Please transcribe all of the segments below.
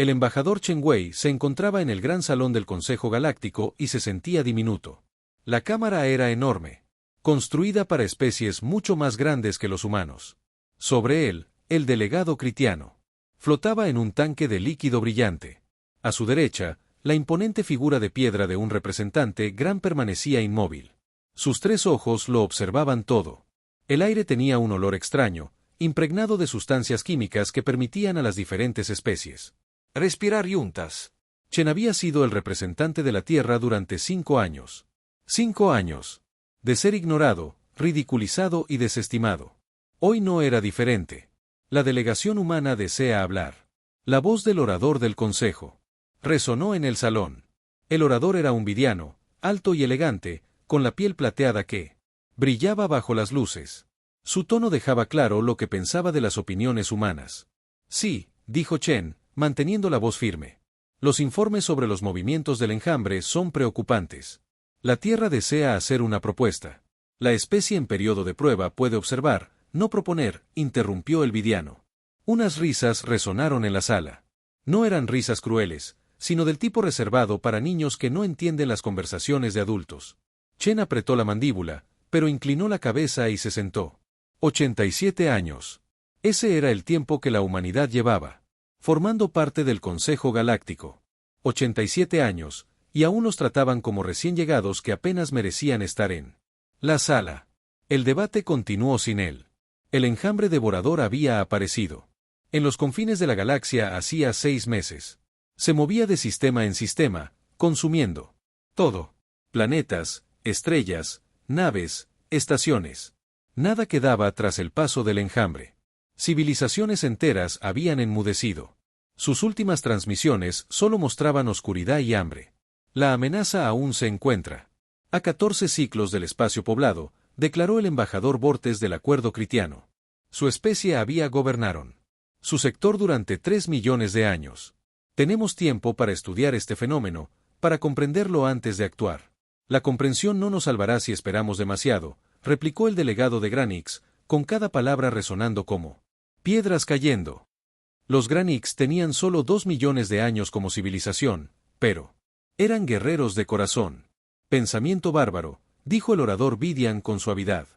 El embajador Chen Wei se encontraba en el gran salón del Consejo Galáctico y se sentía diminuto. La cámara era enorme, construida para especies mucho más grandes que los humanos. Sobre él, el delegado Critiano flotaba en un tanque de líquido brillante. A su derecha, la imponente figura de piedra de un representante gran permanecía inmóvil. Sus 3 ojos lo observaban todo. El aire tenía un olor extraño, impregnado de sustancias químicas que permitían a las diferentes especies respirar juntas. Chen había sido el representante de la Tierra durante 5 años. 5 años. De ser ignorado, ridiculizado y desestimado. Hoy no era diferente. La delegación humana desea hablar. La voz del orador del consejo resonó en el salón. El orador era un vidiano, alto y elegante, con la piel plateada que brillaba bajo las luces. Su tono dejaba claro lo que pensaba de las opiniones humanas. Sí, dijo Chen, manteniendo la voz firme. Los informes sobre los movimientos del enjambre son preocupantes. La Tierra desea hacer una propuesta. La especie en periodo de prueba puede observar, no proponer, interrumpió el vidiano. Unas risas resonaron en la sala. No eran risas crueles, sino del tipo reservado para niños que no entienden las conversaciones de adultos. Chen apretó la mandíbula, pero inclinó la cabeza y se sentó. 87 años. Ese era el tiempo que la humanidad llevaba formando parte del Consejo Galáctico. 87 años, y aún los trataban como recién llegados que apenas merecían estar en la sala. El debate continuó sin él. El enjambre devorador había aparecido en los confines de la galaxia hacía 6 meses. Se movía de sistema en sistema, consumiendo todo. Planetas, estrellas, naves, estaciones. Nada quedaba tras el paso del enjambre. Civilizaciones enteras habían enmudecido. Sus últimas transmisiones solo mostraban oscuridad y hambre. La amenaza aún se encuentra. A 14 ciclos del espacio poblado, declaró el embajador Bortes del Acuerdo Critiano. Su especie había gobernaron su sector durante 3 millones de años. Tenemos tiempo para estudiar este fenómeno, para comprenderlo antes de actuar. La comprensión no nos salvará si esperamos demasiado, replicó el delegado de Granix, con cada palabra resonando como piedras cayendo. Los Granix tenían solo 2 millones de años como civilización, pero eran guerreros de corazón. Pensamiento bárbaro, dijo el orador Vidian con suavidad.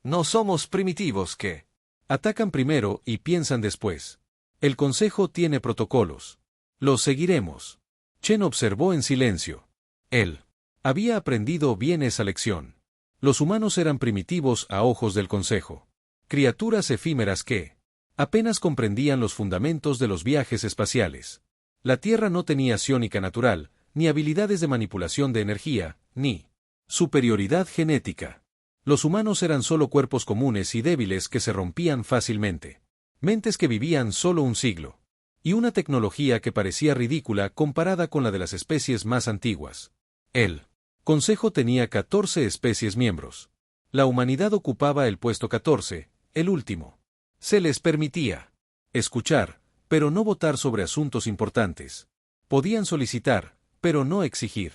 No somos primitivos que atacan primero y piensan después. El Consejo tiene protocolos. Los seguiremos. Chen observó en silencio. Él había aprendido bien esa lección. Los humanos eran primitivos a ojos del Consejo. Criaturas efímeras que apenas comprendían los fundamentos de los viajes espaciales. La Tierra no tenía psiónica natural, ni habilidades de manipulación de energía, ni superioridad genética. Los humanos eran solo cuerpos comunes y débiles que se rompían fácilmente. Mentes que vivían solo un siglo. Y una tecnología que parecía ridícula comparada con la de las especies más antiguas. El Consejo tenía 14 especies miembros. La humanidad ocupaba el puesto 14, el último. Se les permitía escuchar, pero no votar sobre asuntos importantes. Podían solicitar, pero no exigir.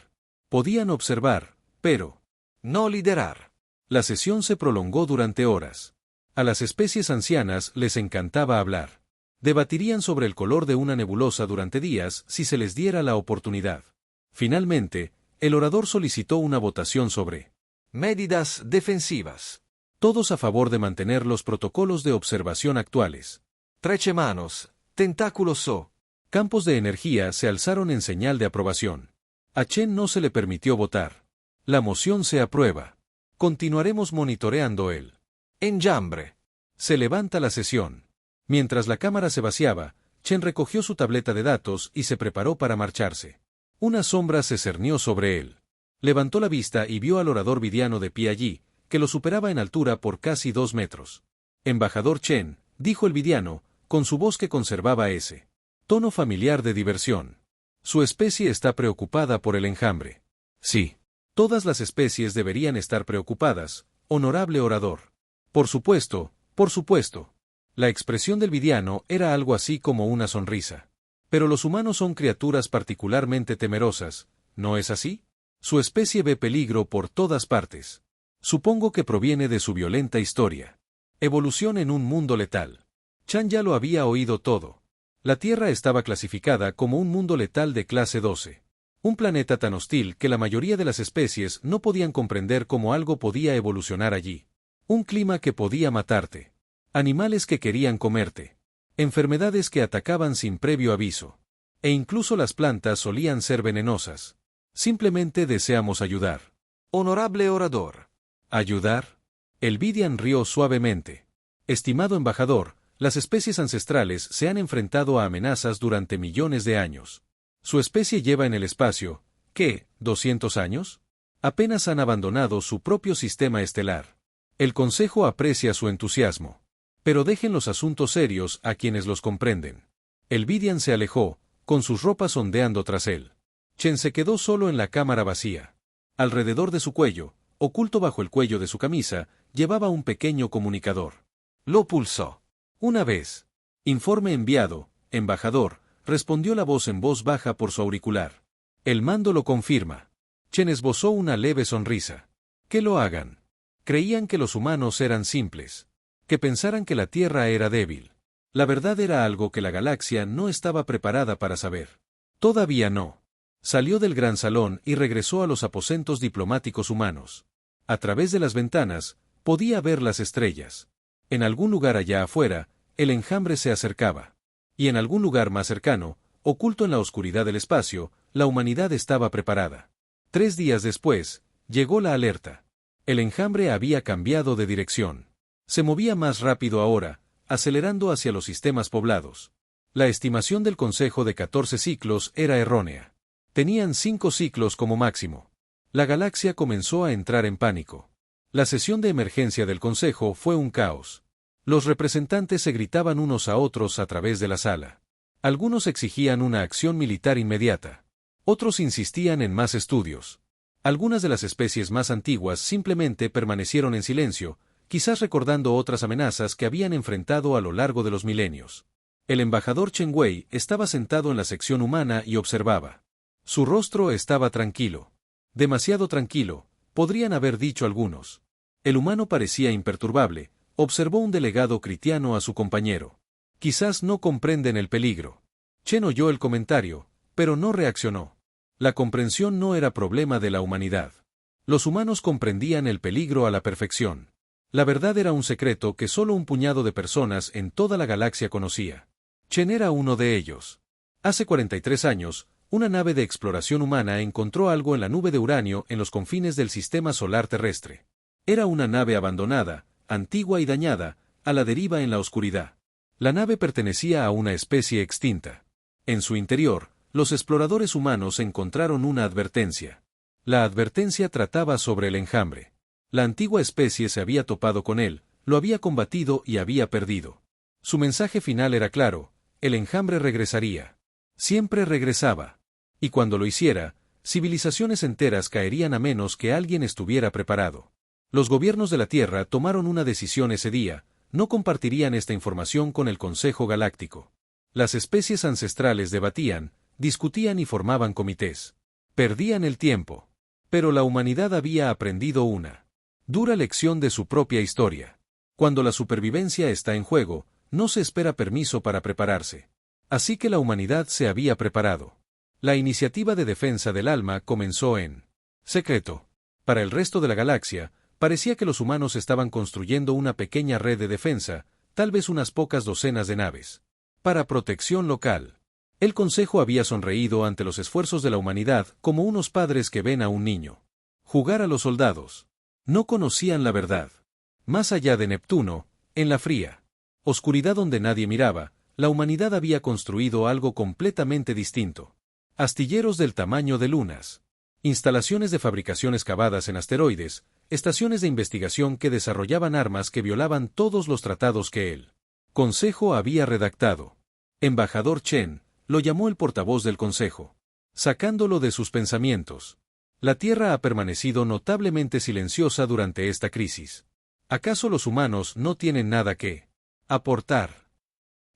Podían observar, pero no liderar. La sesión se prolongó durante horas. A las especies ancianas les encantaba hablar. Debatirían sobre el color de una nebulosa durante días si se les diera la oportunidad. Finalmente, el orador solicitó una votación sobre medidas defensivas. Todos a favor de mantener los protocolos de observación actuales. Trechemanos, tentáculos o campos de energía se alzaron en señal de aprobación. A Chen no se le permitió votar. La moción se aprueba. Continuaremos monitoreando el enjambre. Se levanta la sesión. Mientras la cámara se vaciaba, Chen recogió su tableta de datos y se preparó para marcharse. Una sombra se cernió sobre él. Levantó la vista y vio al orador vidiano de pie allí, que lo superaba en altura por casi 2 metros. Embajador Chen, dijo el vidiano, con su voz que conservaba ese tono familiar de diversión. Su especie está preocupada por el enjambre. Sí. Todas las especies deberían estar preocupadas, honorable orador. Por supuesto, por supuesto. La expresión del vidiano era algo así como una sonrisa. Pero los humanos son criaturas particularmente temerosas, ¿no es así? Su especie ve peligro por todas partes. Supongo que proviene de su violenta historia. Evolución en un mundo letal. Chan ya lo había oído todo. La Tierra estaba clasificada como un mundo letal de clase 12. Un planeta tan hostil que la mayoría de las especies no podían comprender cómo algo podía evolucionar allí. Un clima que podía matarte. Animales que querían comerte. Enfermedades que atacaban sin previo aviso. E incluso las plantas solían ser venenosas. Simplemente deseamos ayudar. Honorable orador. ¿Ayudar? El Vidian rió suavemente. Estimado embajador, las especies ancestrales se han enfrentado a amenazas durante millones de años. Su especie lleva en el espacio, ¿qué, 200 años? Apenas han abandonado su propio sistema estelar. El Consejo aprecia su entusiasmo. Pero dejen los asuntos serios a quienes los comprenden. El Vidian se alejó, con sus ropas ondeando tras él. Chen se quedó solo en la cámara vacía. Alrededor de su cuello, oculto bajo el cuello de su camisa, llevaba un pequeño comunicador. Lo pulsó. Una vez. Informe enviado, embajador, respondió la voz en voz baja por su auricular. El mando lo confirma. Chen esbozó una leve sonrisa. Que lo hagan. Creían que los humanos eran simples. Que pensaran que la Tierra era débil. La verdad era algo que la galaxia no estaba preparada para saber. Todavía no. Salió del gran salón y regresó a los aposentos diplomáticos humanos. A través de las ventanas, podía ver las estrellas. En algún lugar allá afuera, el enjambre se acercaba. Y en algún lugar más cercano, oculto en la oscuridad del espacio, la humanidad estaba preparada. 3 días después, llegó la alerta. El enjambre había cambiado de dirección. Se movía más rápido ahora, acelerando hacia los sistemas poblados. La estimación del Consejo de 14 ciclos era errónea. Tenían 5 ciclos como máximo. La galaxia comenzó a entrar en pánico. La sesión de emergencia del Consejo fue un caos. Los representantes se gritaban unos a otros a través de la sala. Algunos exigían una acción militar inmediata. Otros insistían en más estudios. Algunas de las especies más antiguas simplemente permanecieron en silencio, quizás recordando otras amenazas que habían enfrentado a lo largo de los milenios. El embajador Chen Wei estaba sentado en la sección humana y observaba. Su rostro estaba tranquilo. Demasiado tranquilo, podrían haber dicho algunos. El humano parecía imperturbable, observó un delegado critiano a su compañero. Quizás no comprenden el peligro. Chen oyó el comentario, pero no reaccionó. La comprensión no era problema de la humanidad. Los humanos comprendían el peligro a la perfección. La verdad era un secreto que solo un puñado de personas en toda la galaxia conocía. Chen era uno de ellos. Hace 43 años, una nave de exploración humana encontró algo en la nube de uranio en los confines del sistema solar terrestre. Era una nave abandonada, antigua y dañada, a la deriva en la oscuridad. La nave pertenecía a una especie extinta. En su interior, los exploradores humanos encontraron una advertencia. La advertencia trataba sobre el enjambre. La antigua especie se había topado con él, lo había combatido y había perdido. Su mensaje final era claro: el enjambre regresaría. Siempre regresaba. Y cuando lo hiciera, civilizaciones enteras caerían a menos que alguien estuviera preparado. Los gobiernos de la Tierra tomaron una decisión ese día: no compartirían esta información con el Consejo Galáctico. Las especies ancestrales debatían, discutían y formaban comités. Perdían el tiempo. Pero la humanidad había aprendido una dura lección de su propia historia. Cuando la supervivencia está en juego, no se espera permiso para prepararse. Así que la humanidad se había preparado. La iniciativa de defensa del alma comenzó en secreto. Para el resto de la galaxia, parecía que los humanos estaban construyendo una pequeña red de defensa, tal vez unas pocas docenas de naves. Para protección local. El Consejo había sonreído ante los esfuerzos de la humanidad como unos padres que ven a un niño jugar a los soldados. No conocían la verdad. Más allá de Neptuno, en la fría oscuridad donde nadie miraba, la humanidad había construido algo completamente distinto. Astilleros del tamaño de lunas. Instalaciones de fabricación excavadas en asteroides, estaciones de investigación que desarrollaban armas que violaban todos los tratados que el Consejo había redactado. Embajador Chen, lo llamó el portavoz del Consejo, sacándolo de sus pensamientos. La Tierra ha permanecido notablemente silenciosa durante esta crisis. ¿Acaso los humanos no tienen nada que aportar?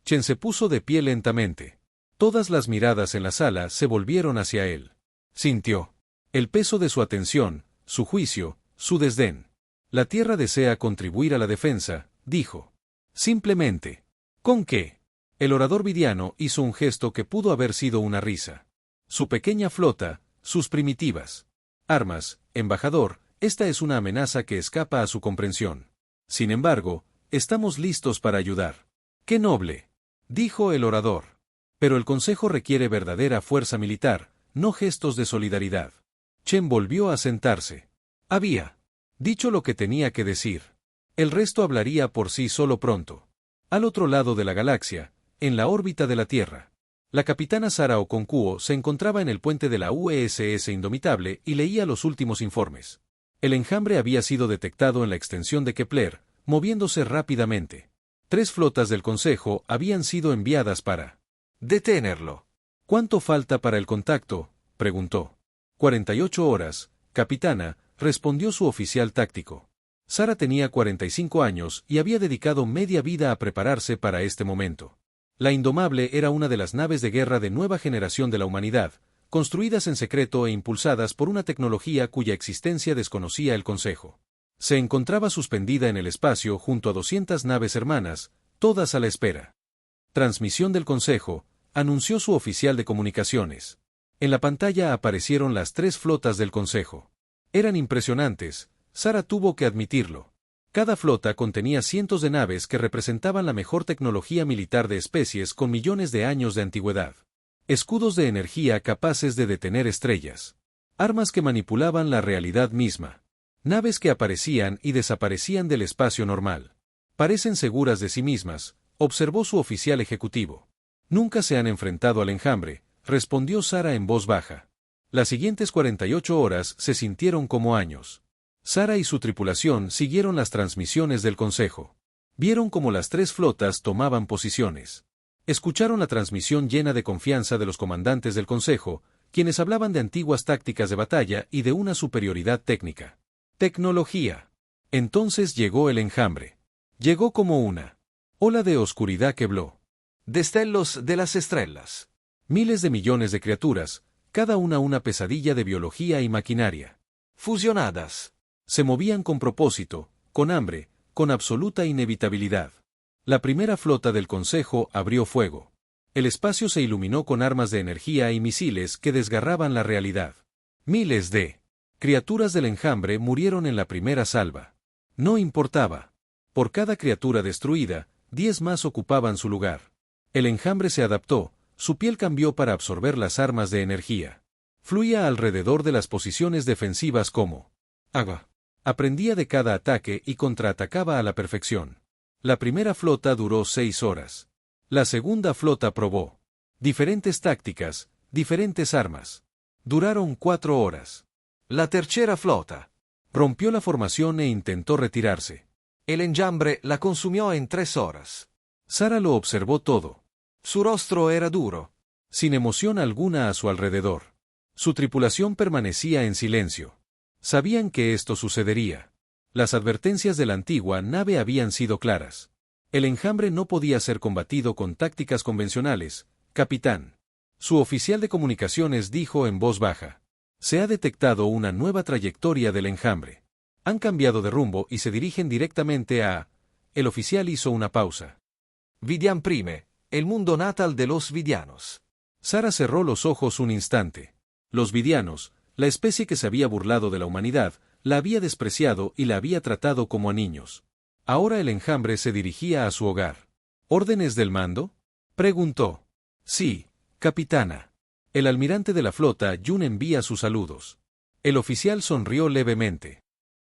Chen se puso de pie lentamente. Todas las miradas en la sala se volvieron hacia él. Sintió el peso de su atención, su juicio, su desdén. La Tierra desea contribuir a la defensa, dijo. Simplemente. ¿Con qué? El orador vidiano hizo un gesto que pudo haber sido una risa. Su pequeña flota, sus primitivas armas, embajador, esta es una amenaza que escapa a su comprensión. Sin embargo, estamos listos para ayudar. ¡Qué noble!, dijo el orador. Pero el consejo requiere verdadera fuerza militar, no gestos de solidaridad. Chen volvió a sentarse. Había dicho lo que tenía que decir. El resto hablaría por sí solo pronto. Al otro lado de la galaxia, en la órbita de la Tierra, la capitana Sara Okonkuo se encontraba en el puente de la USS Indomitable y leía los últimos informes. El enjambre había sido detectado en la extensión de Kepler, moviéndose rápidamente. 3 flotas del Consejo habían sido enviadas para detenerlo. ¿Cuánto falta para el contacto?, preguntó. 48 horas, capitana, respondió su oficial táctico. Sara tenía 45 años y había dedicado media vida a prepararse para este momento. La Indomable era una de las naves de guerra de nueva generación de la humanidad, construidas en secreto e impulsadas por una tecnología cuya existencia desconocía el Consejo. Se encontraba suspendida en el espacio junto a 200 naves hermanas, todas a la espera. Transmisión del Consejo, anunció su oficial de comunicaciones. En la pantalla aparecieron las 3 flotas del Consejo. Eran impresionantes, Sara tuvo que admitirlo. Cada flota contenía cientos de naves que representaban la mejor tecnología militar de especies con millones de años de antigüedad. Escudos de energía capaces de detener estrellas. Armas que manipulaban la realidad misma. Naves que aparecían y desaparecían del espacio normal. Parecen seguras de sí mismas, observó su oficial ejecutivo. Nunca se han enfrentado al enjambre, respondió Sara en voz baja. Las siguientes 48 horas se sintieron como años. Sara y su tripulación siguieron las transmisiones del Consejo. Vieron cómo las 3 flotas tomaban posiciones. Escucharon la transmisión llena de confianza de los comandantes del Consejo, quienes hablaban de antiguas tácticas de batalla y de una superioridad técnica. Tecnología. Entonces llegó el enjambre. Llegó como una ola de oscuridad que voló. Destellos de las estrellas. Miles de millones de criaturas, cada una pesadilla de biología y maquinaria. Fusionadas. Se movían con propósito, con hambre, con absoluta inevitabilidad. La primera flota del Consejo abrió fuego. El espacio se iluminó con armas de energía y misiles que desgarraban la realidad. Miles de criaturas del enjambre murieron en la primera salva. No importaba. Por cada criatura destruida, 10 más ocupaban su lugar. El enjambre se adaptó, su piel cambió para absorber las armas de energía. Fluía alrededor de las posiciones defensivas como agua. Aprendía de cada ataque y contraatacaba a la perfección. La primera flota duró 6 horas. La segunda flota probó diferentes tácticas, diferentes armas. Duraron 4 horas. La tercera flota rompió la formación e intentó retirarse. El enjambre la consumió en 3 horas. Sara lo observó todo. Su rostro era duro, sin emoción alguna a su alrededor. Su tripulación permanecía en silencio. Sabían que esto sucedería. Las advertencias de la antigua nave habían sido claras. El enjambre no podía ser combatido con tácticas convencionales, capitán. Su oficial de comunicaciones dijo en voz baja. Se ha detectado una nueva trayectoria del enjambre. Han cambiado de rumbo y se dirigen directamente a... El oficial hizo una pausa. Vidian Prime, el mundo natal de los vidianos. Sara cerró los ojos un instante. Los vidianos, la especie que se había burlado de la humanidad, la había despreciado y la había tratado como a niños. Ahora el enjambre se dirigía a su hogar. ¿Órdenes del mando?, preguntó. Sí, capitana. El almirante de la flota, Yun, envía sus saludos. El oficial sonrió levemente.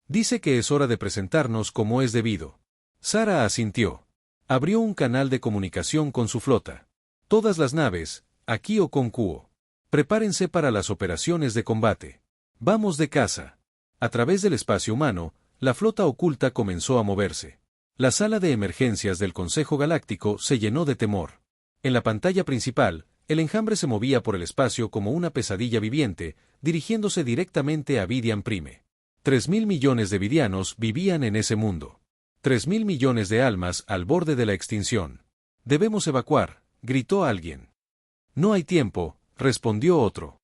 Dice que es hora de presentarnos como es debido. Sara asintió. Abrió un canal de comunicación con su flota. Todas las naves, aquí o con Kuo. Prepárense para las operaciones de combate. Vamos de caza. A través del espacio humano, la flota oculta comenzó a moverse. La sala de emergencias del Consejo Galáctico se llenó de temor. En la pantalla principal, el enjambre se movía por el espacio como una pesadilla viviente, dirigiéndose directamente a Vidian Prime. 3.000 millones de vidianos vivían en ese mundo. 3.000 millones de almas al borde de la extinción. Debemos evacuar, gritó alguien. No hay tiempo, respondió otro.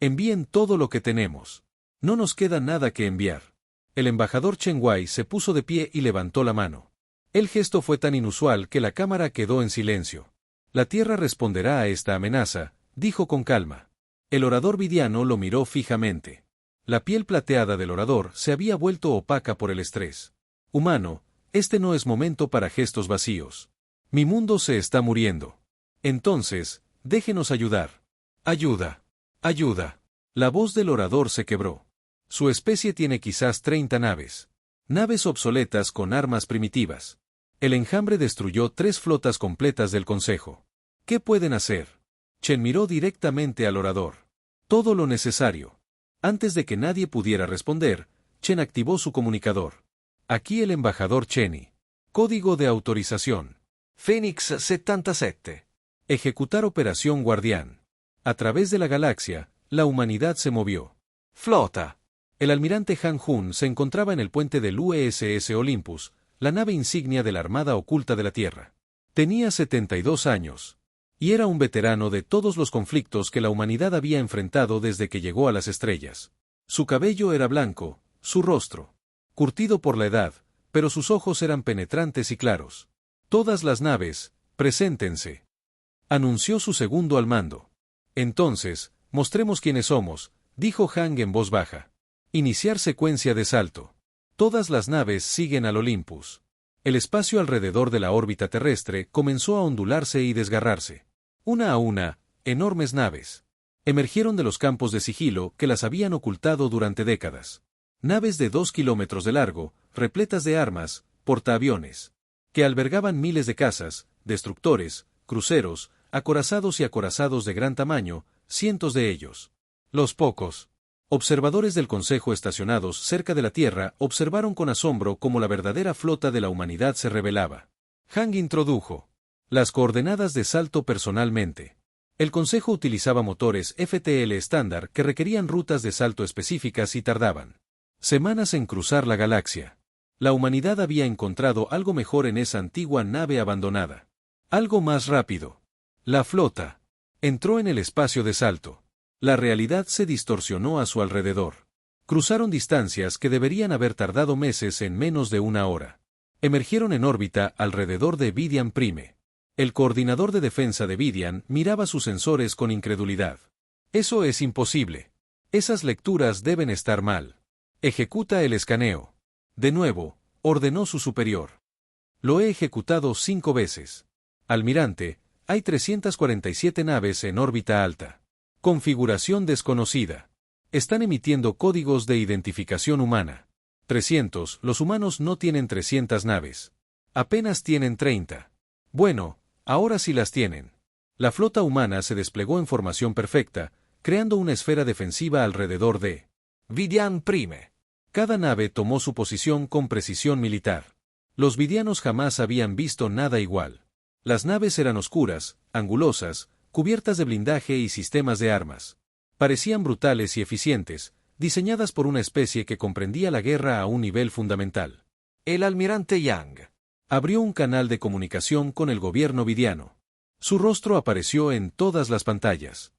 Envíen todo lo que tenemos. No nos queda nada que enviar. El embajador Chen Wei se puso de pie y levantó la mano. El gesto fue tan inusual que la cámara quedó en silencio. La Tierra responderá a esta amenaza, dijo con calma. El orador vidiano lo miró fijamente. La piel plateada del orador se había vuelto opaca por el estrés. Humano, este no es momento para gestos vacíos. Mi mundo se está muriendo. Entonces, déjenos ayudar. Ayuda. Ayuda. La voz del orador se quebró. Su especie tiene quizás 30 naves. Naves obsoletas con armas primitivas. El enjambre destruyó 3 flotas completas del Consejo. ¿Qué pueden hacer? Chen miró directamente al orador. Todo lo necesario. Antes de que nadie pudiera responder, Chen activó su comunicador. Aquí el embajador Cheni. Código de autorización. Phoenix 77. Ejecutar operación Guardián. A través de la galaxia, la humanidad se movió. Flota. El almirante Han Jun se encontraba en el puente del USS Olympus, la nave insignia de la Armada Oculta de la Tierra. Tenía 72 años. Y era un veterano de todos los conflictos que la humanidad había enfrentado desde que llegó a las estrellas. Su cabello era blanco, su rostro curtido por la edad, pero sus ojos eran penetrantes y claros. Todas las naves, preséntense. Anunció su segundo al mando. Entonces, mostremos quiénes somos, dijo Han en voz baja. Iniciar secuencia de salto. Todas las naves siguen al Olympus. El espacio alrededor de la órbita terrestre comenzó a ondularse y desgarrarse. Una a una, enormes naves emergieron de los campos de sigilo que las habían ocultado durante décadas. Naves de 2 kilómetros de largo, repletas de armas, portaaviones, que albergaban miles de cazas, destructores, cruceros, acorazados y acorazados de gran tamaño, cientos de ellos. Los pocos observadores del Consejo estacionados cerca de la Tierra observaron con asombro cómo la verdadera flota de la humanidad se revelaba. Han introdujo las coordenadas de salto personalmente. El Consejo utilizaba motores FTL estándar que requerían rutas de salto específicas y tardaban semanas en cruzar la galaxia. La humanidad había encontrado algo mejor en esa antigua nave abandonada. Algo más rápido. La flota entró en el espacio de salto. La realidad se distorsionó a su alrededor. Cruzaron distancias que deberían haber tardado meses en menos de una hora. Emergieron en órbita alrededor de Vidian Prime. El coordinador de defensa de Vidian miraba sus sensores con incredulidad. Eso es imposible. Esas lecturas deben estar mal. Ejecuta el escaneo. De nuevo, ordenó su superior. Lo he ejecutado 5 veces. Almirante, hay 347 naves en órbita alta. Configuración desconocida. Están emitiendo códigos de identificación humana. 300, los humanos no tienen 300 naves. Apenas tienen 30. Bueno, ahora sí las tienen. La flota humana se desplegó en formación perfecta, creando una esfera defensiva alrededor de Vidian Prime. Cada nave tomó su posición con precisión militar. Los vidianos jamás habían visto nada igual. Las naves eran oscuras, angulosas, cubiertas de blindaje y sistemas de armas. Parecían brutales y eficientes, diseñadas por una especie que comprendía la guerra a un nivel fundamental. El almirante Yang abrió un canal de comunicación con el gobierno vidiano. Su rostro apareció en todas las pantallas.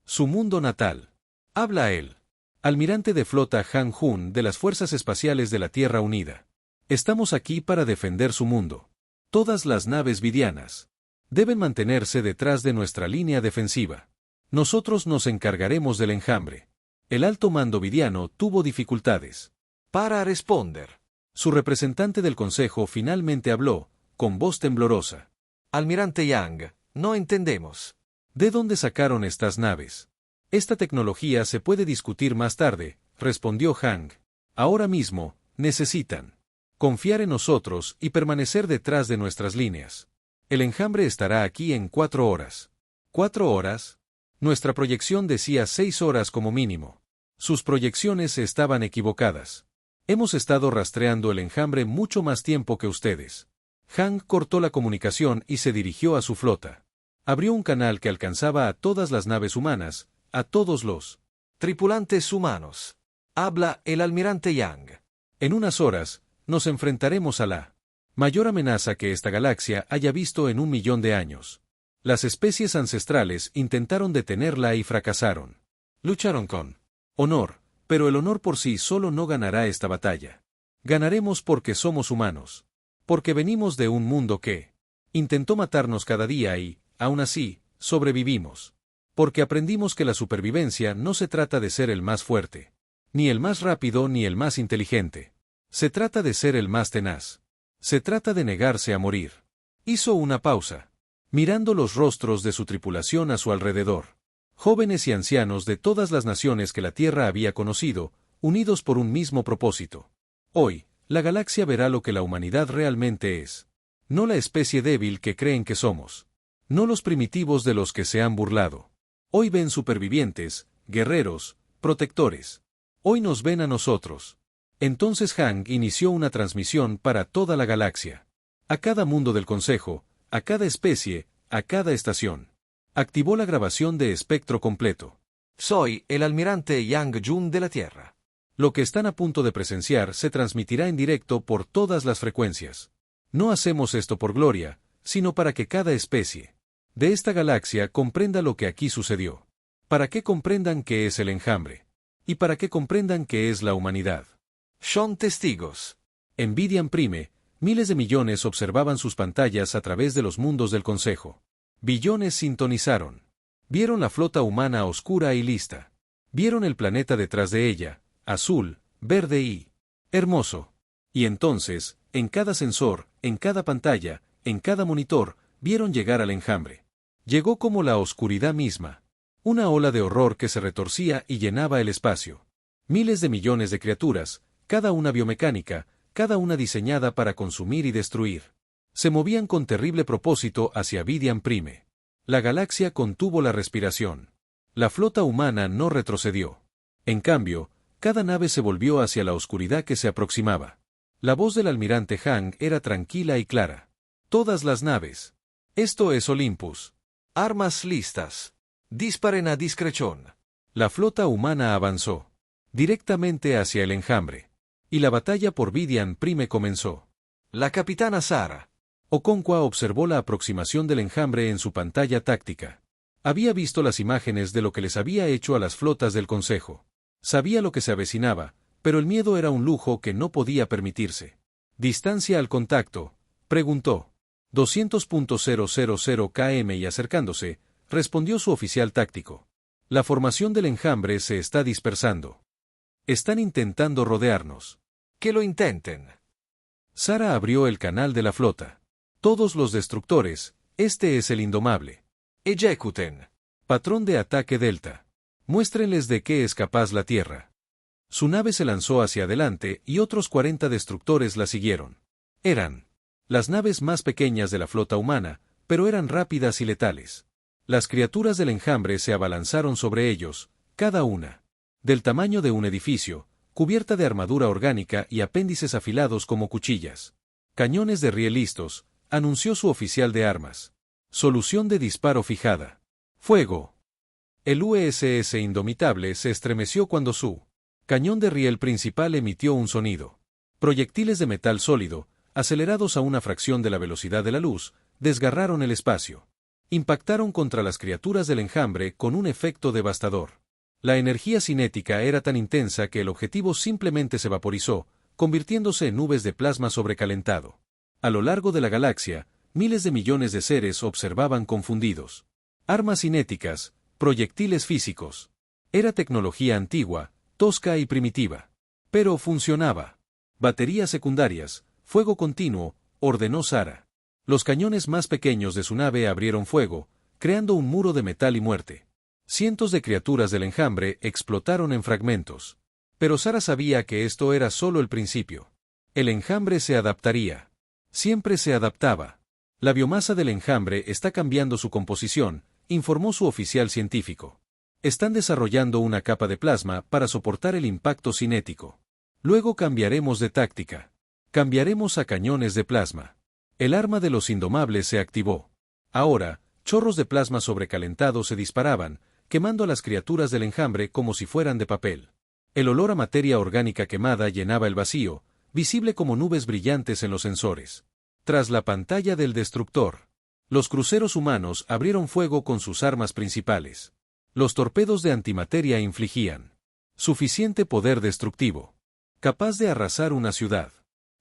Su mundo natal. Habla él. Almirante de flota Han Jun de las Fuerzas Espaciales de la Tierra Unida. Estamos aquí para defender su mundo. Todas las naves vidianas deben mantenerse detrás de nuestra línea defensiva. Nosotros nos encargaremos del enjambre. El alto mando vidiano tuvo dificultades para responder. Su representante del Consejo finalmente habló, con voz temblorosa. Almirante Yang, no entendemos. ¿De dónde sacaron estas naves? Esta tecnología se puede discutir más tarde, respondió Han. Ahora mismo, necesitan confiar en nosotros y permanecer detrás de nuestras líneas. El enjambre estará aquí en 4 horas. ¿4 horas? Nuestra proyección decía 6 horas como mínimo. Sus proyecciones estaban equivocadas. Hemos estado rastreando el enjambre mucho más tiempo que ustedes. Han cortó la comunicación y se dirigió a su flota. Abrió un canal que alcanzaba a todas las naves humanas, a todos los tripulantes humanos. Habla el almirante Yang. En unas horas, nos enfrentaremos a la mayor amenaza que esta galaxia haya visto en 1 millón de años. Las especies ancestrales intentaron detenerla y fracasaron. Lucharon con honor, pero el honor por sí solo no ganará esta batalla. Ganaremos porque somos humanos. Porque venimos de un mundo que intentó matarnos cada día y, aún así, sobrevivimos. Porque aprendimos que la supervivencia no se trata de ser el más fuerte, ni el más rápido ni el más inteligente. Se trata de ser el más tenaz. Se trata de negarse a morir. Hizo una pausa, mirando los rostros de su tripulación a su alrededor. Jóvenes y ancianos de todas las naciones que la Tierra había conocido, unidos por un mismo propósito. Hoy, la galaxia verá lo que la humanidad realmente es. No la especie débil que creen que somos. No los primitivos de los que se han burlado. Hoy ven supervivientes, guerreros, protectores. Hoy nos ven a nosotros. Entonces Hank inició una transmisión para toda la galaxia. A cada mundo del Consejo, a cada especie, a cada estación. Activó la grabación de espectro completo. Soy el almirante Yang Jun de la Tierra. Lo que están a punto de presenciar se transmitirá en directo por todas las frecuencias. No hacemos esto por gloria, sino para que cada especie de esta galaxia comprenda lo que aquí sucedió. Para que comprendan qué es el enjambre. Y para que comprendan qué es la humanidad. Son testigos. En Vidian Prime, miles de millones observaban sus pantallas a través de los mundos del Consejo. Billones sintonizaron. Vieron la flota humana oscura y lista. Vieron el planeta detrás de ella, azul, verde y hermoso. Y entonces, en cada sensor, en cada pantalla, en cada monitor, vieron llegar al enjambre. Llegó como la oscuridad misma. Una ola de horror que se retorcía y llenaba el espacio. Miles de millones de criaturas, cada una biomecánica, cada una diseñada para consumir y destruir. Se movían con terrible propósito hacia Vidian Prime. La galaxia contuvo la respiración. La flota humana no retrocedió. En cambio, cada nave se volvió hacia la oscuridad que se aproximaba. La voz del almirante Hank era tranquila y clara. Todas las naves. Esto es Olympus. Armas listas. Disparen a discreción. La flota humana avanzó directamente hacia el enjambre. Y la batalla por Vidian Prime comenzó. La capitana Sara Okonkwo observó la aproximación del enjambre en su pantalla táctica. Había visto las imágenes de lo que les había hecho a las flotas del Consejo. Sabía lo que se avecinaba, pero el miedo era un lujo que no podía permitirse. ¿Distancia al contacto?, preguntó. 200.000 km y acercándose, respondió su oficial táctico. La formación del enjambre se está dispersando. Están intentando rodearnos. Que lo intenten. Sara abrió el canal de la flota. Todos los destructores, este es el indomable. Ejecuten. Patrón de ataque Delta. Muéstrenles de qué es capaz la Tierra. Su nave se lanzó hacia adelante y otros 40 destructores la siguieron. Eran las naves más pequeñas de la flota humana, pero eran rápidas y letales. Las criaturas del enjambre se abalanzaron sobre ellos, cada una del tamaño de un edificio, cubierta de armadura orgánica y apéndices afilados como cuchillas. Cañones de riel listos, anunció su oficial de armas. Solución de disparo fijada. Fuego. El USS Indomitable se estremeció cuando su cañón de riel principal emitió un sonido. Proyectiles de metal sólido, acelerados a una fracción de la velocidad de la luz, desgarraron el espacio. Impactaron contra las criaturas del enjambre con un efecto devastador. La energía cinética era tan intensa que el objetivo simplemente se vaporizó, convirtiéndose en nubes de plasma sobrecalentado. A lo largo de la galaxia, miles de millones de seres observaban confundidos. Armas cinéticas, proyectiles físicos. Era tecnología antigua, tosca y primitiva. Pero funcionaba. Baterías secundarias, fuego continuo, ordenó Sara. Los cañones más pequeños de su nave abrieron fuego, creando un muro de metal y muerte. Cientos de criaturas del enjambre explotaron en fragmentos. Pero Sara sabía que esto era solo el principio. El enjambre se adaptaría. Siempre se adaptaba. La biomasa del enjambre está cambiando su composición, informó su oficial científico. Están desarrollando una capa de plasma para soportar el impacto cinético. Luego cambiaremos de táctica. Cambiaremos a cañones de plasma. El arma de los indomables se activó. Ahora, chorros de plasma sobrecalentado se disparaban, quemando a las criaturas del enjambre como si fueran de papel. El olor a materia orgánica quemada llenaba el vacío, visible como nubes brillantes en los sensores. Tras la pantalla del destructor, los cruceros humanos abrieron fuego con sus armas principales. Los torpedos de antimateria infligían suficiente poder destructivo, capaz de arrasar una ciudad.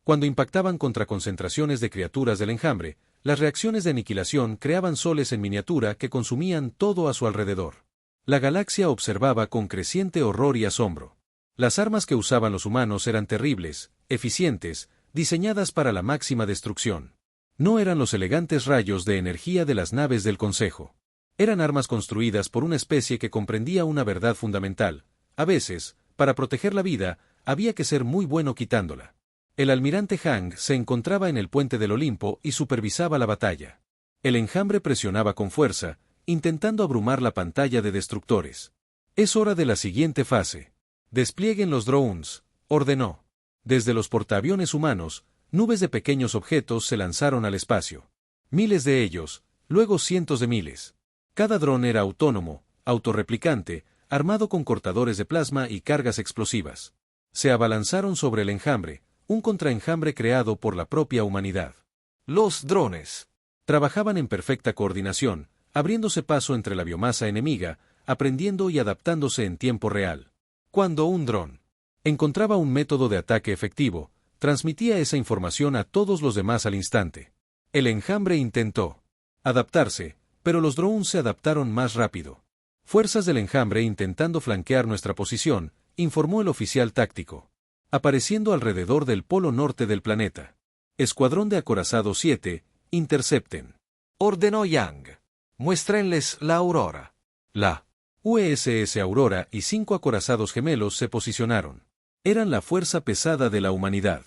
Cuando impactaban contra concentraciones de criaturas del enjambre, Las reacciones de aniquilación creaban soles en miniatura que consumían todo a su alrededor. La galaxia observaba con creciente horror y asombro. Las armas que usaban los humanos eran terribles, eficientes, diseñadas para la máxima destrucción. No eran los elegantes rayos de energía de las naves del Consejo. Eran armas construidas por una especie que comprendía una verdad fundamental. A veces, para proteger la vida, había que ser muy bueno quitándola. El almirante Hang se encontraba en el puente del Olimpo y supervisaba la batalla. El enjambre presionaba con fuerza, intentando abrumar la pantalla de destructores. Es hora de la siguiente fase. Desplieguen los drones, ordenó. Desde los portaaviones humanos, nubes de pequeños objetos se lanzaron al espacio. Miles de ellos, luego cientos de miles. Cada dron era autónomo, autorreplicante, armado con cortadores de plasma y cargas explosivas. Se abalanzaron sobre el enjambre, un contraenjambre creado por la propia humanidad. Los drones trabajaban en perfecta coordinación, abriéndose paso entre la biomasa enemiga, aprendiendo y adaptándose en tiempo real. Cuando un dron encontraba un método de ataque efectivo, transmitía esa información a todos los demás al instante. El enjambre intentó adaptarse, pero los drones se adaptaron más rápido. Fuerzas del enjambre intentando flanquear nuestra posición, informó el oficial táctico. Apareciendo alrededor del polo norte del planeta. Escuadrón de acorazados 7, intercepten. Ordenó Yang. Muéstrenles la Aurora. La USS Aurora y 5 acorazados gemelos se posicionaron. Eran la fuerza pesada de la humanidad.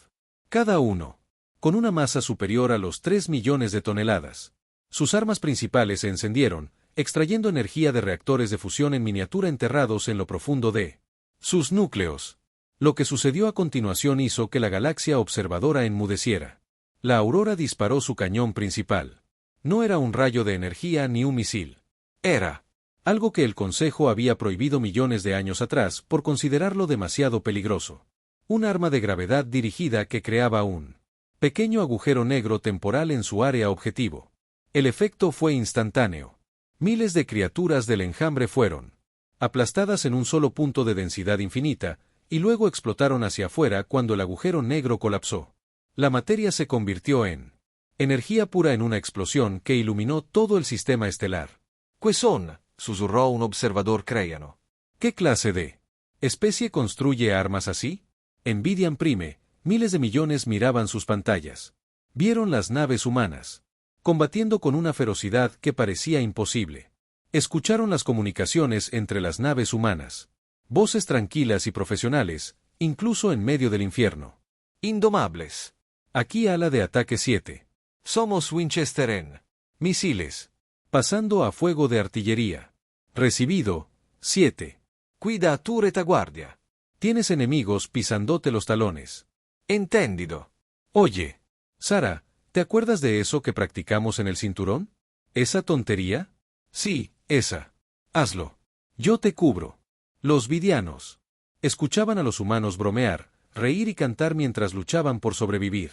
Cada uno, con una masa superior a los 3 millones de toneladas. Sus armas principales se encendieron, extrayendo energía de reactores de fusión en miniatura enterrados en lo profundo de sus núcleos. Lo que sucedió a continuación hizo que la galaxia observadora enmudeciera. La Aurora disparó su cañón principal. No era un rayo de energía ni un misil. Era algo que el Consejo había prohibido millones de años atrás por considerarlo demasiado peligroso. Un arma de gravedad dirigida que creaba un pequeño agujero negro temporal en su área objetivo. El efecto fue instantáneo. Miles de criaturas del enjambre fueron aplastadas en un solo punto de densidad infinita, y luego explotaron hacia afuera cuando el agujero negro colapsó. La materia se convirtió en energía pura en una explosión que iluminó todo el sistema estelar. ¿Qué son?, susurró un observador creiano. ¿Qué clase de especie construye armas así? Envidian Prime, miles de millones miraban sus pantallas. Vieron las naves humanas combatiendo con una ferocidad que parecía imposible. Escucharon las comunicaciones entre las naves humanas. Voces tranquilas y profesionales, incluso en medio del infierno. Indomables. Aquí ala de ataque 7. Somos Winchester en misiles. Pasando a fuego de artillería. Recibido, 7. Cuida tu retaguardia. Tienes enemigos pisándote los talones. Entendido. Oye, Sara, ¿te acuerdas de eso que practicamos en el cinturón? ¿Esa tontería? Sí, esa. Hazlo. Yo te cubro. Los vidianos escuchaban a los humanos bromear, reír y cantar mientras luchaban por sobrevivir.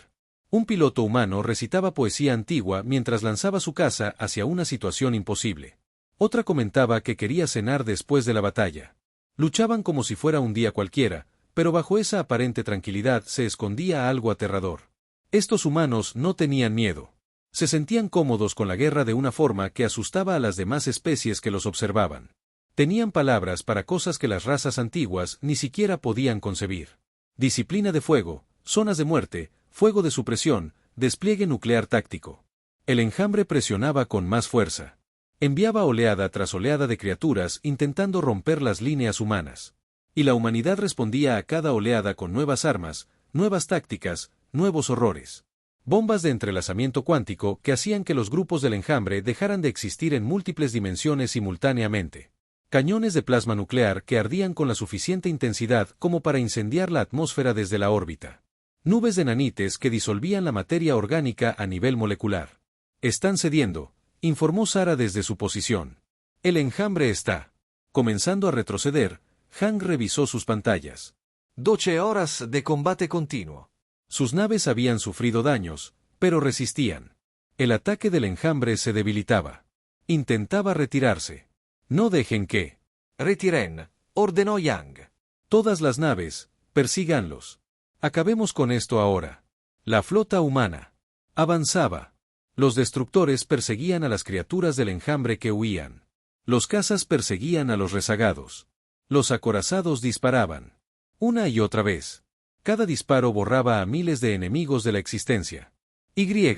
Un piloto humano recitaba poesía antigua mientras lanzaba su caza hacia una situación imposible. Otra comentaba que quería cenar después de la batalla. Luchaban como si fuera un día cualquiera, pero bajo esa aparente tranquilidad se escondía algo aterrador. Estos humanos no tenían miedo. Se sentían cómodos con la guerra de una forma que asustaba a las demás especies que los observaban. Tenían palabras para cosas que las razas antiguas ni siquiera podían concebir. Disciplina de fuego, zonas de muerte, fuego de supresión, despliegue nuclear táctico. El enjambre presionaba con más fuerza. Enviaba oleada tras oleada de criaturas intentando romper las líneas humanas. Y la humanidad respondía a cada oleada con nuevas armas, nuevas tácticas, nuevos horrores. Bombas de entrelazamiento cuántico que hacían que los grupos del enjambre dejaran de existir en múltiples dimensiones simultáneamente. Cañones de plasma nuclear que ardían con la suficiente intensidad como para incendiar la atmósfera desde la órbita. Nubes de nanites que disolvían la materia orgánica a nivel molecular. Están cediendo, informó Sara desde su posición. El enjambre está comenzando a retroceder. Hang revisó sus pantallas. 12 horas de combate continuo. Sus naves habían sufrido daños, pero resistían. El ataque del enjambre se debilitaba. Intentaba retirarse. No dejen que retiren, ordenó Yang. Todas las naves, persíganlos. Acabemos con esto ahora. La flota humana avanzaba. Los destructores perseguían a las criaturas del enjambre que huían. Los cazas perseguían a los rezagados. Los acorazados disparaban. Una y otra vez. Cada disparo borraba a miles de enemigos de la existencia. Y.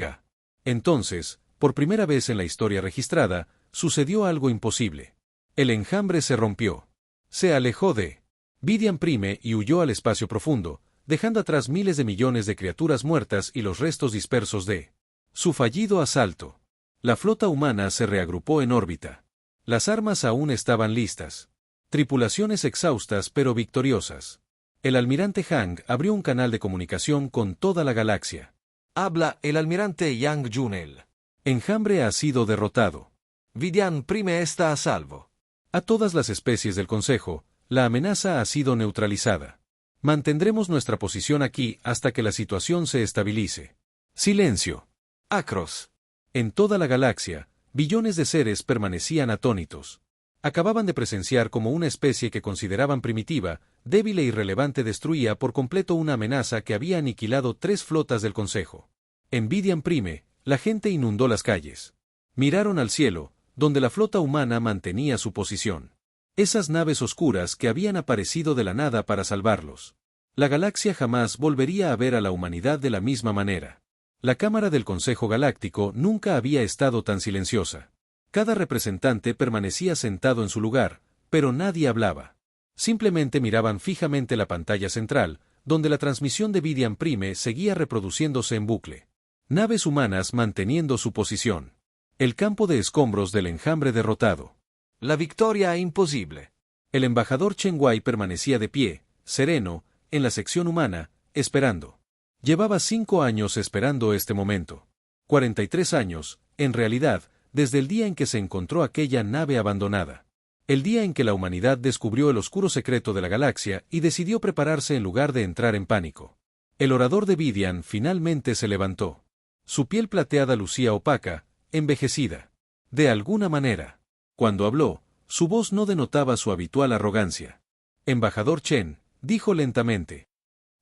Entonces, por primera vez en la historia registrada, sucedió algo imposible. El enjambre se rompió. Se alejó de Vidian Prime y huyó al espacio profundo, dejando atrás miles de millones de criaturas muertas y los restos dispersos de su fallido asalto. La flota humana se reagrupó en órbita. Las armas aún estaban listas. Tripulaciones exhaustas pero victoriosas. El almirante Hang abrió un canal de comunicación con toda la galaxia. Habla el almirante Yang Junel. Enjambre ha sido derrotado. Vidian Prime está a salvo. A todas las especies del Consejo, la amenaza ha sido neutralizada. Mantendremos nuestra posición aquí hasta que la situación se estabilice. Silencio. Acros. En toda la galaxia, billones de seres permanecían atónitos. Acababan de presenciar cómo una especie que consideraban primitiva, débil e irrelevante destruía por completo una amenaza que había aniquilado 3 flotas del Consejo. En Vidian Prime, la gente inundó las calles. Miraron al cielo, donde la flota humana mantenía su posición. Esas naves oscuras que habían aparecido de la nada para salvarlos. La galaxia jamás volvería a ver a la humanidad de la misma manera. La Cámara del Consejo Galáctico nunca había estado tan silenciosa. Cada representante permanecía sentado en su lugar, pero nadie hablaba. Simplemente miraban fijamente la pantalla central, donde la transmisión de Vidian Prime seguía reproduciéndose en bucle. Naves humanas manteniendo su posición. El campo de escombros del enjambre derrotado. La victoria imposible. El embajador Chen Wei permanecía de pie, sereno, en la sección humana, esperando. Llevaba 5 años esperando este momento. 43 años, en realidad, desde el día en que se encontró aquella nave abandonada. El día en que la humanidad descubrió el oscuro secreto de la galaxia y decidió prepararse en lugar de entrar en pánico. El orador de Vidian finalmente se levantó. Su piel plateada lucía opaca, envejecida. De alguna manera. Cuando habló, su voz no denotaba su habitual arrogancia. Embajador Chen, dijo lentamente.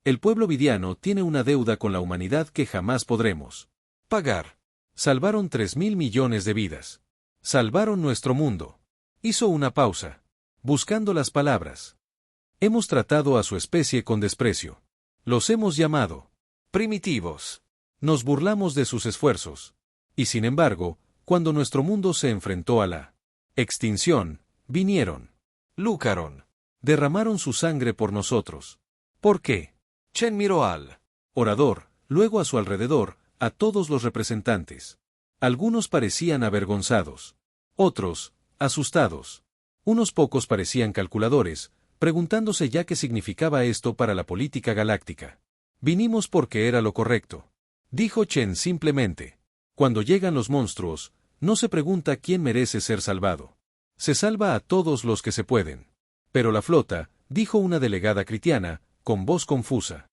El pueblo vidiano tiene una deuda con la humanidad que jamás podremos pagar. Salvaron 3.000 millones de vidas. Salvaron nuestro mundo. Hizo una pausa, buscando las palabras. Hemos tratado a su especie con desprecio. Los hemos llamado primitivos. Nos burlamos de sus esfuerzos. Y sin embargo, cuando nuestro mundo se enfrentó a la extinción, vinieron. Lucaron. Derramaron su sangre por nosotros. ¿Por qué? Chen miró al orador, luego a su alrededor, a todos los representantes. Algunos parecían avergonzados. Otros, asustados. Unos pocos parecían calculadores, preguntándose ya qué significaba esto para la política galáctica. Vinimos porque era lo correcto. Dijo Chen simplemente. Cuando llegan los monstruos, no se pregunta quién merece ser salvado. Se salva a todos los que se pueden. Pero la flota, dijo una delegada cristiana, con voz confusa.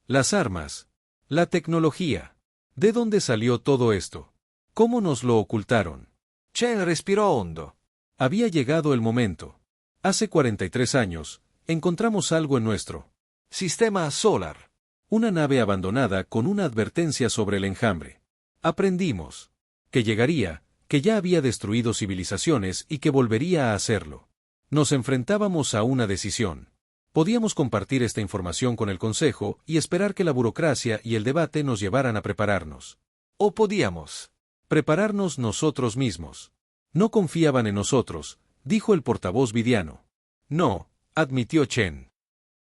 Las armas. La tecnología. ¿De dónde salió todo esto? ¿Cómo nos lo ocultaron? Chen respiró hondo. Había llegado el momento. Hace 43 años, encontramos algo en nuestro sistema solar. Una nave abandonada con una advertencia sobre el enjambre. Aprendimos que llegaría, que ya había destruido civilizaciones y que volvería a hacerlo. Nos enfrentábamos a una decisión. Podíamos compartir esta información con el Consejo y esperar que la burocracia y el debate nos llevaran a prepararnos. O podíamos prepararnos nosotros mismos. No confiaban en nosotros, dijo el portavoz vidiano. No, admitió Chen.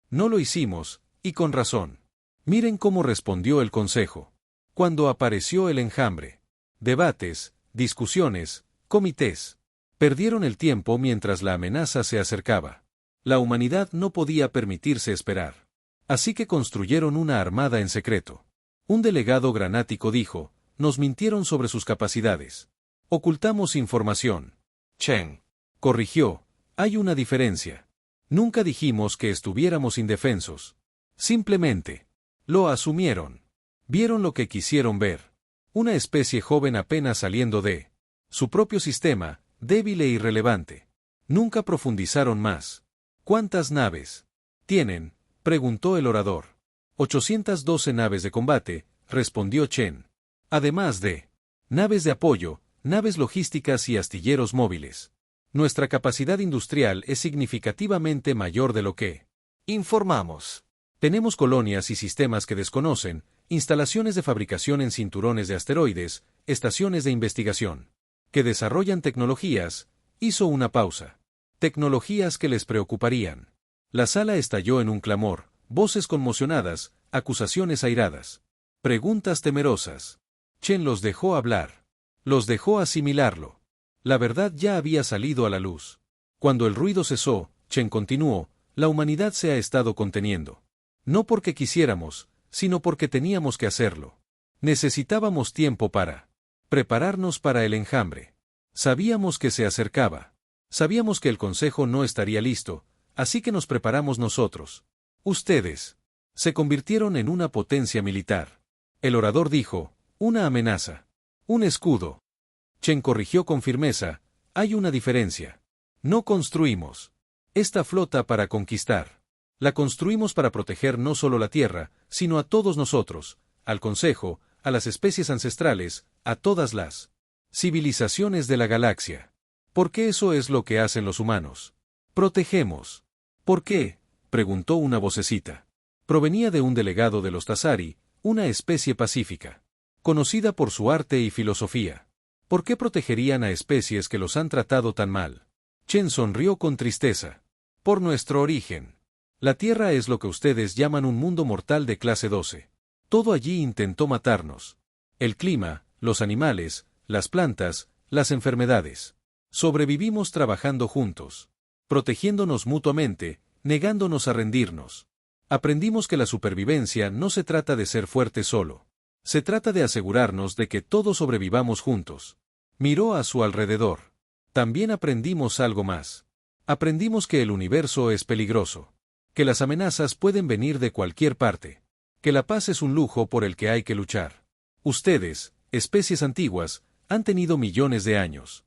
No lo hicimos, y con razón. Miren cómo respondió el Consejo. Cuando apareció el enjambre. Debates, discusiones, comités. Perdieron el tiempo mientras la amenaza se acercaba. La humanidad no podía permitirse esperar. Así que construyeron una armada en secreto. Un delegado granático dijo, nos mintieron sobre sus capacidades. Ocultamos información. Chen corrigió, hay una diferencia. Nunca dijimos que estuviéramos indefensos. Simplemente lo asumieron. Vieron lo que quisieron ver. Una especie joven apenas saliendo de su propio sistema, débil e irrelevante. Nunca profundizaron más. ¿Cuántas naves tienen?, preguntó el orador. 812 naves de combate, respondió Chen. Además de naves de apoyo, naves logísticas y astilleros móviles. Nuestra capacidad industrial es significativamente mayor de lo que informamos. Tenemos colonias y sistemas que desconocen, instalaciones de fabricación en cinturones de asteroides, estaciones de investigación que desarrollan tecnologías. Hizo una pausa. Tecnologías que les preocuparían. La sala estalló en un clamor, voces conmocionadas, acusaciones airadas, preguntas temerosas. Chen los dejó hablar. Los dejó asimilarlo. La verdad ya había salido a la luz. Cuando el ruido cesó, Chen continuó, la humanidad se ha estado conteniendo. No porque quisiéramos, sino porque teníamos que hacerlo. Necesitábamos tiempo para prepararnos para el enjambre. Sabíamos que se acercaba. Sabíamos que el consejo no estaría listo, así que nos preparamos nosotros. Ustedes se convirtieron en una potencia militar. El orador dijo, una amenaza. Un escudo. Chen corrigió con firmeza, hay una diferencia. No construimos esta flota para conquistar. La construimos para proteger no solo la Tierra, sino a todos nosotros, al Consejo, a las especies ancestrales, a todas las civilizaciones de la galaxia. Porque eso es lo que hacen los humanos. Protegemos. ¿Por qué?, preguntó una vocecita. Provenía de un delegado de los Tazari, una especie pacífica, conocida por su arte y filosofía. ¿Por qué protegerían a especies que los han tratado tan mal? Chen sonrió con tristeza. Por nuestro origen. La Tierra es lo que ustedes llaman un mundo mortal de clase 12. Todo allí intentó matarnos. El clima, los animales, las plantas, las enfermedades. Sobrevivimos trabajando juntos, protegiéndonos mutuamente, negándonos a rendirnos. Aprendimos que la supervivencia no se trata de ser fuerte solo. Se trata de asegurarnos de que todos sobrevivamos juntos. Miró a su alrededor. También aprendimos algo más. Aprendimos que el universo es peligroso. Que las amenazas pueden venir de cualquier parte. Que la paz es un lujo por el que hay que luchar. Ustedes, especies antiguas, han tenido millones de años.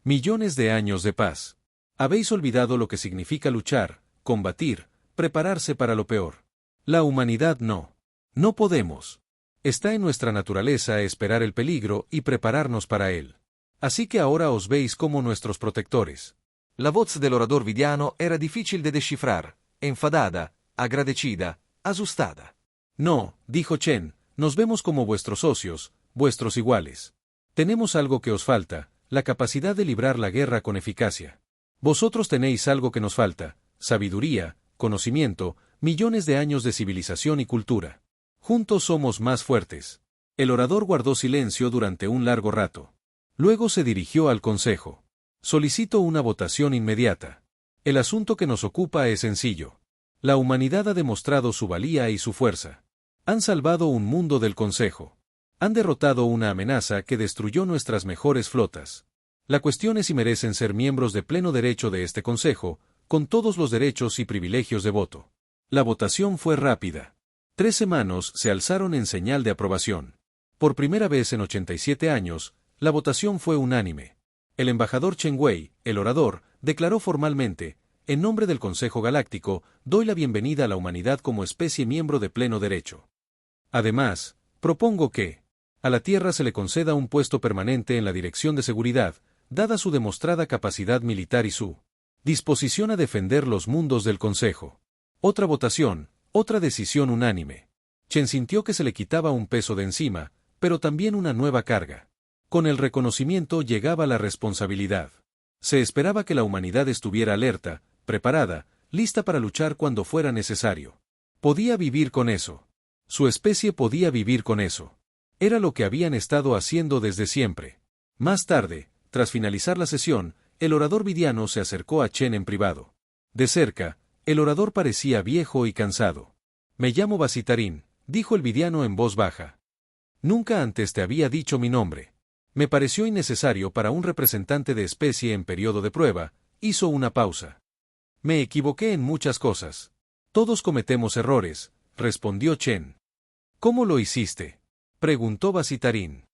Millones de años de paz. Habéis olvidado lo que significa luchar, combatir, prepararse para lo peor. La humanidad no. No podemos. Está en nuestra naturaleza esperar el peligro y prepararnos para él. Así que ahora os veis como nuestros protectores. La voz del orador vidiano era difícil de descifrar, enfadada, agradecida, asustada. No, dijo Chen, nos vemos como vuestros socios, vuestros iguales. Tenemos algo que os falta, la capacidad de librar la guerra con eficacia. Vosotros tenéis algo que nos falta, sabiduría, conocimiento, millones de años de civilización y cultura. Juntos somos más fuertes. El orador guardó silencio durante un largo rato. Luego se dirigió al consejo. Solicito una votación inmediata. El asunto que nos ocupa es sencillo. La humanidad ha demostrado su valía y su fuerza. Han salvado un mundo del consejo. Han derrotado una amenaza que destruyó nuestras mejores flotas. La cuestión es si merecen ser miembros de pleno derecho de este consejo, con todos los derechos y privilegios de voto. La votación fue rápida. 13 manos se alzaron en señal de aprobación. Por primera vez en 87 años, la votación fue unánime. El embajador Chen Wei, el orador, declaró formalmente, en nombre del Consejo Galáctico, doy la bienvenida a la humanidad como especie miembro de pleno derecho. Además, propongo que a la Tierra se le conceda un puesto permanente en la Dirección de Seguridad, dada su demostrada capacidad militar y su disposición a defender los mundos del Consejo. Otra votación, otra decisión unánime. Chen sintió que se le quitaba un peso de encima, pero también una nueva carga. Con el reconocimiento llegaba la responsabilidad. Se esperaba que la humanidad estuviera alerta, preparada, lista para luchar cuando fuera necesario. Podía vivir con eso. Su especie podía vivir con eso. Era lo que habían estado haciendo desde siempre. Más tarde, tras finalizar la sesión, el orador vidiano se acercó a Chen en privado. De cerca, el orador parecía viejo y cansado. Me llamo Basitarín, dijo el vidiano en voz baja. Nunca antes te había dicho mi nombre. Me pareció innecesario para un representante de especie en periodo de prueba, hizo una pausa. Me equivoqué en muchas cosas. Todos cometemos errores, respondió Chen. ¿Cómo lo hiciste?, preguntó Basitarín.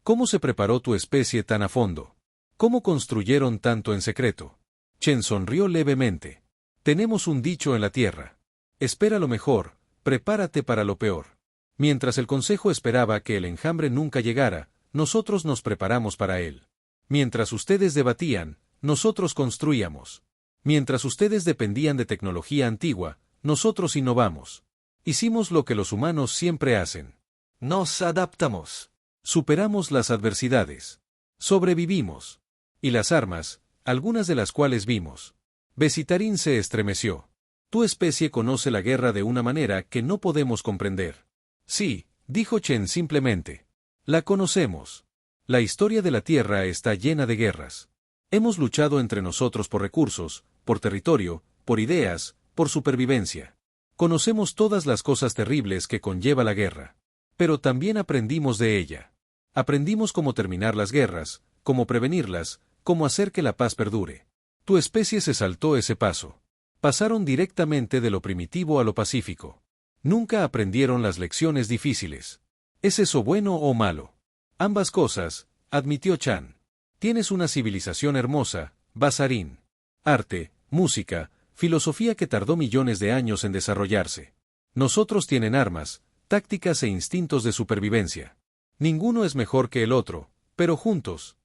¿Cómo se preparó tu especie tan a fondo? ¿Cómo construyeron tanto en secreto? Chen sonrió levemente. Tenemos un dicho en la Tierra. Espera lo mejor, prepárate para lo peor. Mientras el consejo esperaba que el enjambre nunca llegara, nosotros nos preparamos para él. Mientras ustedes debatían, nosotros construíamos. Mientras ustedes dependían de tecnología antigua, nosotros innovamos. Hicimos lo que los humanos siempre hacen. Nos adaptamos. Superamos las adversidades. Sobrevivimos. Y las armas, algunas de las cuales vimos. Besitarín se estremeció. Tu especie conoce la guerra de una manera que no podemos comprender. Sí, dijo Chen simplemente. La conocemos. La historia de la Tierra está llena de guerras. Hemos luchado entre nosotros por recursos, por territorio, por ideas, por supervivencia. Conocemos todas las cosas terribles que conlleva la guerra. Pero también aprendimos de ella. Aprendimos cómo terminar las guerras, cómo prevenirlas, cómo hacer que la paz perdure. Tu especie se saltó ese paso. Pasaron directamente de lo primitivo a lo pacífico. Nunca aprendieron las lecciones difíciles. ¿Es eso bueno o malo? Ambas cosas, admitió Chan. Tienes una civilización hermosa, Basarín. Arte, música, filosofía que tardó millones de años en desarrollarse. Nosotros tienen armas, tácticas e instintos de supervivencia. Ninguno es mejor que el otro, pero juntos,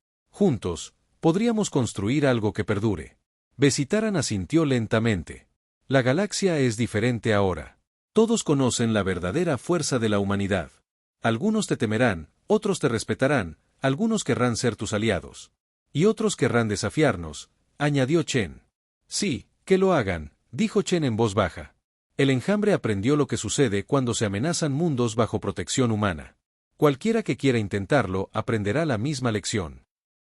podríamos construir algo que perdure. Besitaran asintió lentamente. La galaxia es diferente ahora. Todos conocen la verdadera fuerza de la humanidad. Algunos te temerán, otros te respetarán, algunos querrán ser tus aliados. Y otros querrán desafiarnos, añadió Chen. Sí, que lo hagan, dijo Chen en voz baja. El enjambre aprendió lo que sucede cuando se amenazan mundos bajo protección humana. Cualquiera que quiera intentarlo aprenderá la misma lección.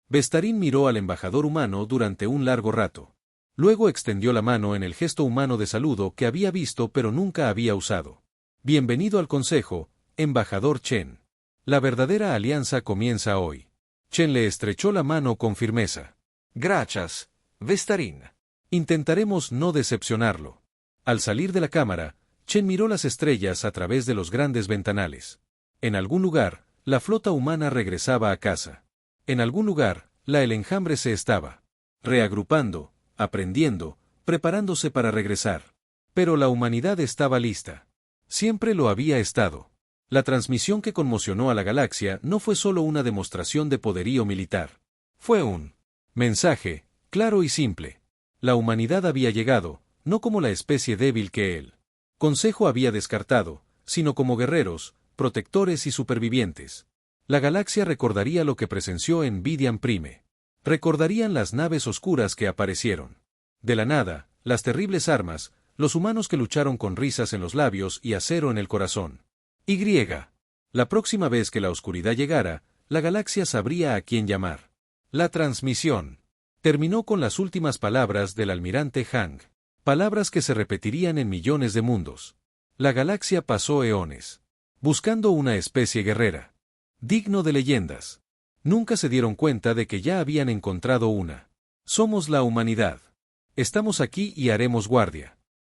Bestarín miró al embajador humano durante un largo rato. Luego extendió la mano en el gesto humano de saludo que había visto pero nunca había usado. Bienvenido al Consejo, embajador Chen. La verdadera alianza comienza hoy. Chen le estrechó la mano con firmeza. Gracias, Bestarín. Intentaremos no decepcionarlo. Al salir de la cámara, Chen miró las estrellas a través de los grandes ventanales. En algún lugar, la flota humana regresaba a casa. En algún lugar, el enjambre se estaba reagrupando, aprendiendo, preparándose para regresar. Pero la humanidad estaba lista. Siempre lo había estado. La transmisión que conmocionó a la galaxia no fue solo una demostración de poderío militar. Fue un mensaje, claro y simple. La humanidad había llegado, no como la especie débil que el Consejo había descartado, sino como guerreros, protectores y supervivientes. La galaxia recordaría lo que presenció en Vidian Prime. Recordarían las naves oscuras que aparecieron. De la nada, las terribles armas, los humanos que lucharon con risas en los labios y acero en el corazón. La próxima vez que la oscuridad llegara, la galaxia sabría a quién llamar. La transmisión terminó con las últimas palabras del almirante Hang. Palabras que se repetirían en millones de mundos. La galaxia pasó eones buscando una especie guerrera. Digno de leyendas. Nunca se dieron cuenta de que ya habían encontrado una. Somos la humanidad. Estamos aquí y haremos guardia.